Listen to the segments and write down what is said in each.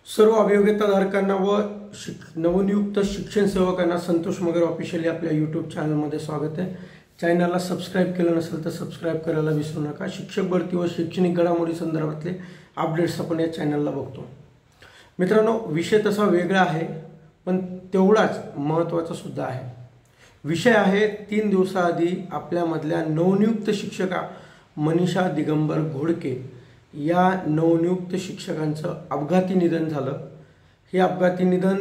सर्व अभियोग्यताधारकांना व नवनियुक्त शिक्षण सेवकांना संतोष मगर ऑफिशियली आपल्या यूट्यूब चॅनलमध्ये स्वागत आहे। चॅनलला सबस्क्राइब केलं नसेल तर सबस्क्राइब करायला विसरू नका। शिक्षक भरती व शैक्षणिक घडामोडी संदर्भातले अपडेट्स आपण या चॅनलला बघतो। मित्रांनो, विषय तसा वेगळा आहे पण तेवढाच महत्त्वाचा सुद्धा आहे। विषय आहे 3 दिवसाआधी आपल्यामधल्या नवनियुक्त शिक्षका मनीषा दिगंबर घोडके या नवनियुक्त शिक्षकांचं अपघाती निधन झालं। हे अपघाती निधन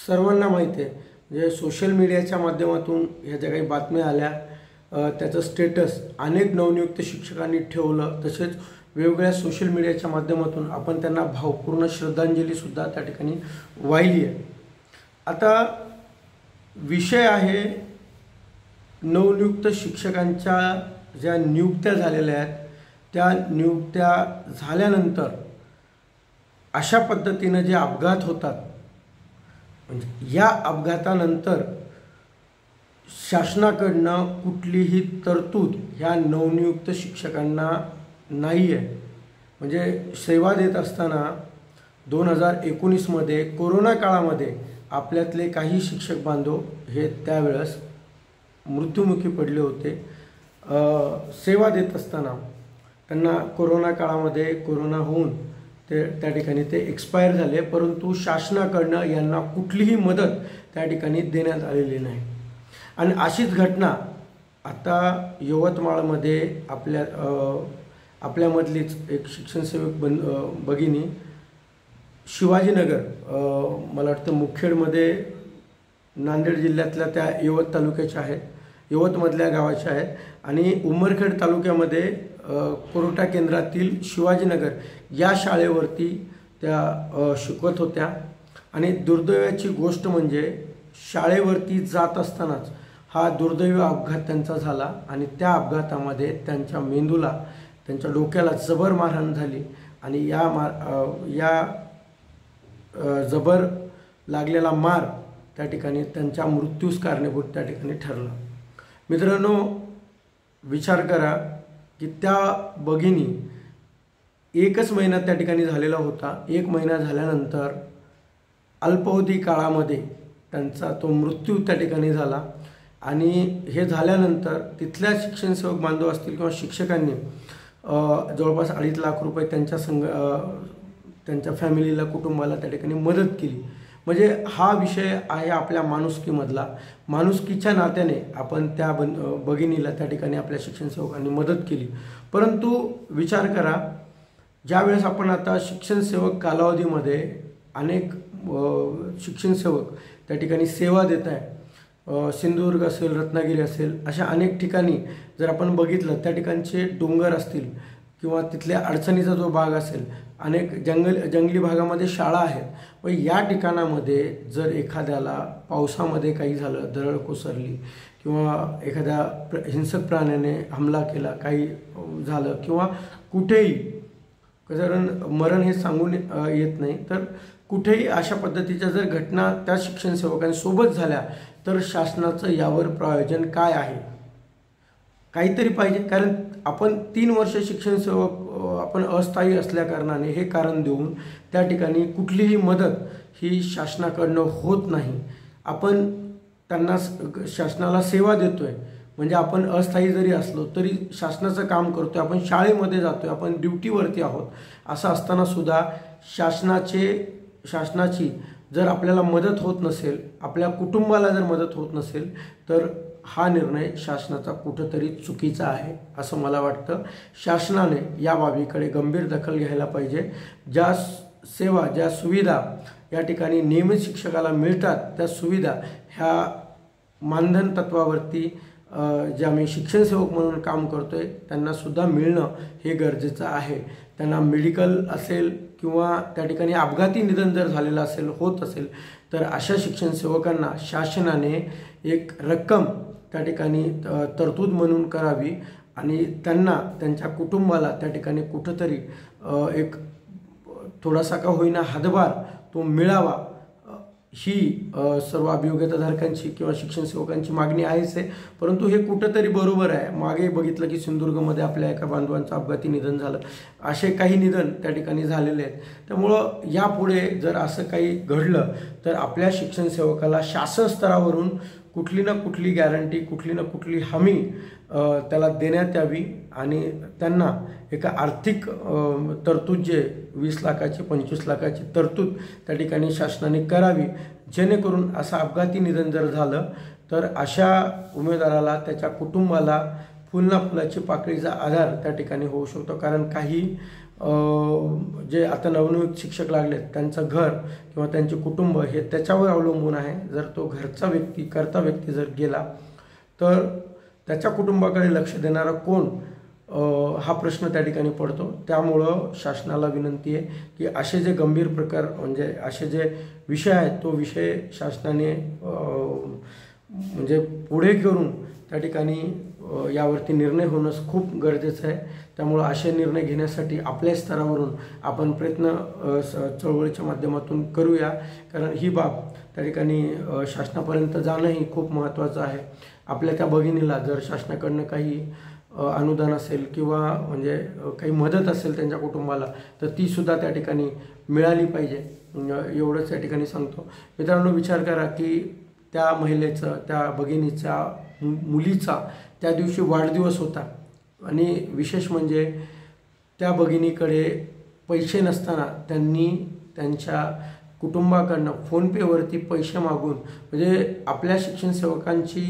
सर्वांना माहिती आहे, म्हणजे सोशल मीडियाच्या माध्यमातून ह्या ज्या काही बातम्या आल्या, त्याचं स्टेटस अनेक नवनियुक्त शिक्षकांनी ठेवलं। तसेच वेगवेगळ्या सोशल मीडियाच्या माध्यमातून आपण त्यांना भावपूर्ण श्रद्धांजलीसुद्धा त्या ठिकाणी वाहिली आहे। आता विषय आहे नवनियुक्त शिक्षकांच्या ज्या नियुक्त्या झालेल्या आहेत त्या नियुक्त्या झाल्यानंतर अशा पद्धतीने जे अपघात होतात, म्हणजे या अपघातानंतर शासनाकडनं कुठलीही तरतूद ह्या नवनियुक्त शिक्षकांना नाही आहे। म्हणजे सेवा देत असताना 2019 मध्ये कोरोना काळामध्ये आपल्यातले काही शिक्षक बांधव हे त्यावेळेस मृत्युमुखी पडले होते। सेवा देत असताना त्यांना कोरोना काळामध्ये कोरोना होऊन त्या ठिकाणी ते एक्सपायर झाले, परंतु शासनाकडनं यांना कुठलीही मदत त्या ठिकाणी देण्यात आलेली नाही। आणि अशीच घटना आता यवतमाळमध्ये आपल्यामधलीच एक शिक्षणसेवक भगिनी शिवाजीनगर, मला वाटतं मुखेडमध्ये नांदेड जिल्ह्यातल्या त्या यवत तालुक्याच्या आहेत, यवतमधल्या गावाच्या आहेत। आणि उमरखेड तालुक्यामध्ये कोरोटा केंद्रातील शिवाजीनगर या शाळेवरती त्या शिकवत होत्या। आणि दुर्दैवाची गोष्ट म्हणजे शाळेवरती जात असतानाच हा दुर्दैवी अपघात त्यांचा झाला आणि त्या अपघातामध्ये त्यांच्या मेंदूला, त्यांच्या डोक्याला जबर मारहाण झाली आणि या जबर लागलेला मार त्या ठिकाणी त्यांच्या मृत्यूस कारणीभूत त्या ठिकाणी ठरला। मित्रांनो, विचार करा की त्या भगिनी 1च महिना त्या ठिकाणी झालेला होता। 1 महिना झाल्यानंतर अल्पावधी काळामध्ये त्यांचा तो मृत्यू त्या ठिकाणी झाला। आणि हे झाल्यानंतर तिथल्या शिक्षणसेवक बांधव असतील किंवा शिक्षकांनी जवळपास 2.5 लाख रुपये त्यांच्या फॅमिलीला, कुटुंबाला त्या ठिकाणी मदत केली। म्हणजे हा विषय आहे आपल्या माणुसकीमधला। माणुसकीच्या नात्याने आपण त्या भगिनीला त्या ठिकाणी आपल्या शिक्षणसेवकांनी मदत केली। परंतु विचार करा, ज्यावेळेस आपण आता शिक्षणसेवक कालावधीमध्ये अनेक शिक्षणसेवक त्या ठिकाणी सेवा देत आहे, सिंधुदुर्ग असेल, रत्नागिरी असेल, अशा अनेक ठिकाणी जर आपण बघितलं, त्या ठिकाणचे डोंगर असतील किंवा तिथल्या अडचणीचा जो भाग असेल, अनेक जंगली भागामध्ये शाळा आहेत, व या ठिकाणामध्ये जर एखाद्याला पावसामध्ये काही झालं, दरड कोसरली किंवा एखाद्या हिंसक प्राण्याने हमला केला, काही झालं किंवा कुठेही, कारण मरण हे सांगून येत नाही, तर कुठेही अशा पद्धतीच्या जर घटना त्या शिक्षणसेवकांसोबत झाल्या तर शासनाचं यावर प्रयोजन काय आहे? काहीतरी पाहिजे। कारण आपण 3 वर्ष शिक्षणसेवक आपण अस्थायी असल्याकारणाने हे कारण देऊन त्या ठिकाणी कुठलीही मदत ही शासनाकडनं होत नाही। आपण त्यांना शासनाला सेवा देतोय, म्हणजे आपण अस्थायी जरी असलो तरी शासनाचं काम करतोय, आपण शाळेमध्ये जातोय, आपण ड्युटीवरती आहोत। असं असताना सुद्धा शासनाची जर आपल्याला मदत होत नसेल, आपल्या कुटुंबाला जर मदत होत नसेल, तर हा निर्णय शासनाचा कुठंतरी चुकीचा आहे असं मला वाटतं। शासनाने या बाबीकडे गंभीर दखल घ्यायला पाहिजे। ज्या सेवा, ज्या सुविधा या ठिकाणी नियमित शिक्षकाला मिळतात, त्या सुविधा ह्या मानधन तत्वावरती जे आम्ही शिक्षणसेवक म्हणून काम करतोय त्यांना सुद्धा मिळणं हे गरजेचं आहे। त्यांना मेडिकल असेल किंवा त्या ठिकाणी अपघाती निधन जर झालेलं असेल, होत असेल, तर अशा शिक्षणसेवकांना शासनाने एक रक्कम त्या ठिकाणी तरतूद म्हणून करावी आणि त्यांना, त्यांच्या कुटुंबाला त्या ठिकाणी कुठंतरी एक थोडासा का होईना हातभार तो मिळावा, ही सर्व अभियोग्यताधारकांची किंवा शिक्षण सेवकांची मागणी आहेच आहे, परंतु हे कुठंतरी बरोबर आहे. मागे बघितलं की सिंधुदुर्गमध्ये आपल्या एका बांधवांचं अपघाती निधन झालं, असे काही निधन त्या ठिकाणी झालेले आहेत. त्यामुळं यापुढे जर असं काही घडलं तर आपल्या शिक्षण सेवकाला शासन स्तरावरून कुठली ना कुठली गॅरंटी, कुठली ना कुठली हमी त्याला देण्यात यावी आणि त्यांना एका आर्थिक तरतूद जे 20 लाखाची 25 लाखाची तरतूद त्या ठिकाणी शासनाने करावी, जेणेकरून असं अपघाती निधन जर झालं तर अशा उमेदवाराला त्याच्या कुटुंबाला फुलना फुलाची पाकळीचा आधार त्या ठिकाणी होऊ शकतो. कारण काही जे आता नवनियुक्त शिक्षक लागलेत त्यांचं घर किंवा त्यांचे कुटुंब हे त्याच्यावर अवलंबून आहे. जर तो घरचा व्यक्ती, कर्ता व्यक्ती जर गेला तर त्याच्या कुटुंबाकडे लक्ष देणारा कोण, हा प्रश्न त्या ठिकाणी पडतो. त्यामुळं शासनाला विनंती आहे की असे जे गंभीर प्रकार म्हणजे असे जे विषय आहेत तो विषय शासनाने म्हणजे पुढे करून त्या ठिकाणी यावरती निर्णय होणं खूप गरजेचं आहे. त्यामुळं असे निर्णय घेण्यासाठी आपल्या स्तरावरून आपण प्रयत्न चळवळीच्या माध्यमातून करूया. कारण ही बाब त्या ठिकाणी शासनापर्यंत जाणंही खूप महत्त्वाचं आहे. आपल्या त्या भगिनीला जर शासनाकडनं काही अनुदान असेल किंवा म्हणजे काही मदत असेल त्यांच्या कुटुंबाला तर ती सुद्धा त्या ठिकाणी मिळाली पाहिजे, एवढंच त्या ठिकाणी सांगतो. मित्रांनो, विचार करा की त्या महिलेचं, त्या भगिनीच्या मुलीचा त्या दिवशी वाढदिवस होता आणि विशेष म्हणजे त्या भगिनीकडे पैसे नसताना त्यांनी त्यांच्या कुटुंबाकडनं फोनपेवरती पैसे मागून, म्हणजे आपल्या शिक्षण सेवकांची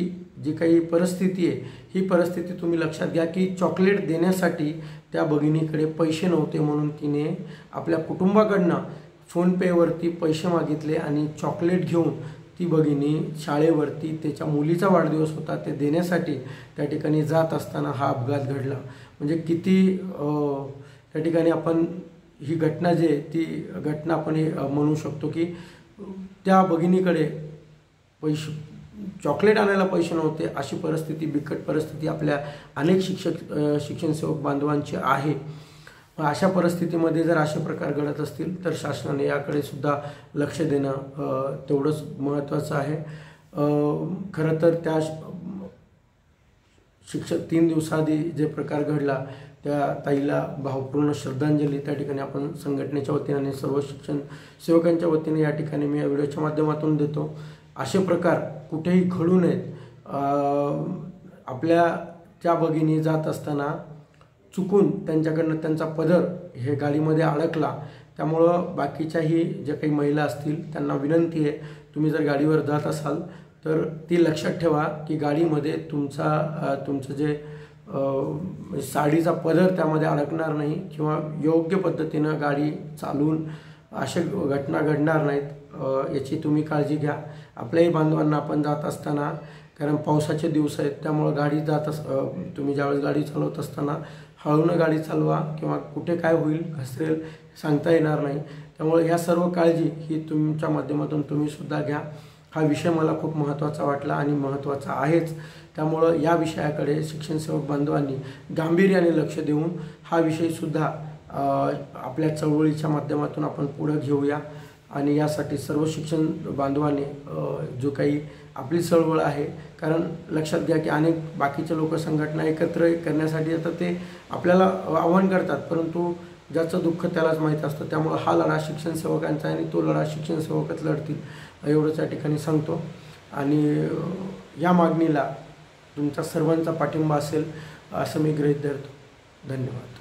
जी काही परिस्थिती आहे ही परिस्थिती तुम्ही लक्षात घ्या की चॉकलेट देण्यासाठी त्या भगिनीकडे पैसे नव्हते, म्हणून तिने आपल्या कुटुंबाकडनं फोनपेवरती पैसे मागितले आणि चॉकलेट घेऊन ती भगिनी शाळेवरती, त्याच्या मुलीचा वाढदिवस होता ते देण्यासाठी त्या ठिकाणी जात असताना हा अपघात घडला. म्हणजे किती त्या ठिकाणी आपण ही घटना जी आहे ती घटना आपण म्हणू शकतो की त्या भगिनीकडे पैसे, चॉकलेट आणायला पैसे नव्हते, अशी परिस्थिती, बिकट परिस्थिती आपल्या अनेक शिक्षण सेवक बांधवांची आहे. अशा परिस्थितीमध्ये जर असे प्रकार घडत असतील तर शासनाने याकडे सुद्धा लक्ष देणं तेवढंच महत्त्वाचं आहे. खरं तर त्या 3 दिवसाआधी जे प्रकार घडला त्या ताईला भावपूर्ण श्रद्धांजली त्या ठिकाणी आपण संघटनेच्या वतीने आणि सर्व शिक्षण सेवकांच्या वतीने या ठिकाणी मी या व्हिडिओच्या माध्यमातून देतो. असे प्रकार कुठेही घडू नयेत. आपल्या त्या भगिनी जात असताना चुकून त्यांच्याकडनं त्यांचा पदर हे गाडीमध्ये अडकला. त्यामुळं बाकीच्याही ज्या काही महिला असतील त्यांना विनंती आहे, तुम्ही जर गाडीवर जात असाल तर ती लक्षात ठेवा की गाडीमध्ये तुमचं जे साडीचा पदर त्यामध्ये अडकणार नाही किंवा योग्य पद्धतीनं गाडी चालवून अशा घटना घडणार नाहीत, याची तुम्ही काळजी घ्या. आपल्याही बांधवांना आपण जात असताना, कारण पावसाचे दिवस आहेत त्यामुळं गाडी तुम्ही ज्यावेळेस गाडी चालवत असताना हळूनं गाडी चालवा किंवा कुठे काय होईल, घसरेल सांगता येणार नाही. त्यामुळे ह्या सर्व काळजी ही तुमच्या माध्यमातून तुम्ही सुद्धा घ्या. हा विषय मला खूप महत्त्वाचा वाटला आणि महत्त्वाचा आहेच. त्यामुळं या विषयाकडे शिक्षण सेवक बांधवांनी गांभीर्याने लक्ष देऊन हा विषयसुद्धा आपल्या चळवळीच्या माध्यमातून आपण पुढे घेऊया. आणि यासाठी सर्व शिक्षण बांधवांनी जो काही आपली चळवळ आहे, कारण लक्षात घ्या की अनेक बाकीचे लोक संघटना एकत्र करण्यासाठी आता ते आपल्याला आव्हान करतात, परंतु ज्याचं दुःख त्यालाच माहीत असतं. त्यामुळे हा लढा शिक्षण सेवकांचा आहे आणि तो लढा शिक्षण सेवकच लढतील, एवढंच या ठिकाणी सांगतो. आणि या मागणीला तुमचा सर्वांचा पाठिंबा असेल असं मी गृहीत धरतो. धन्यवाद.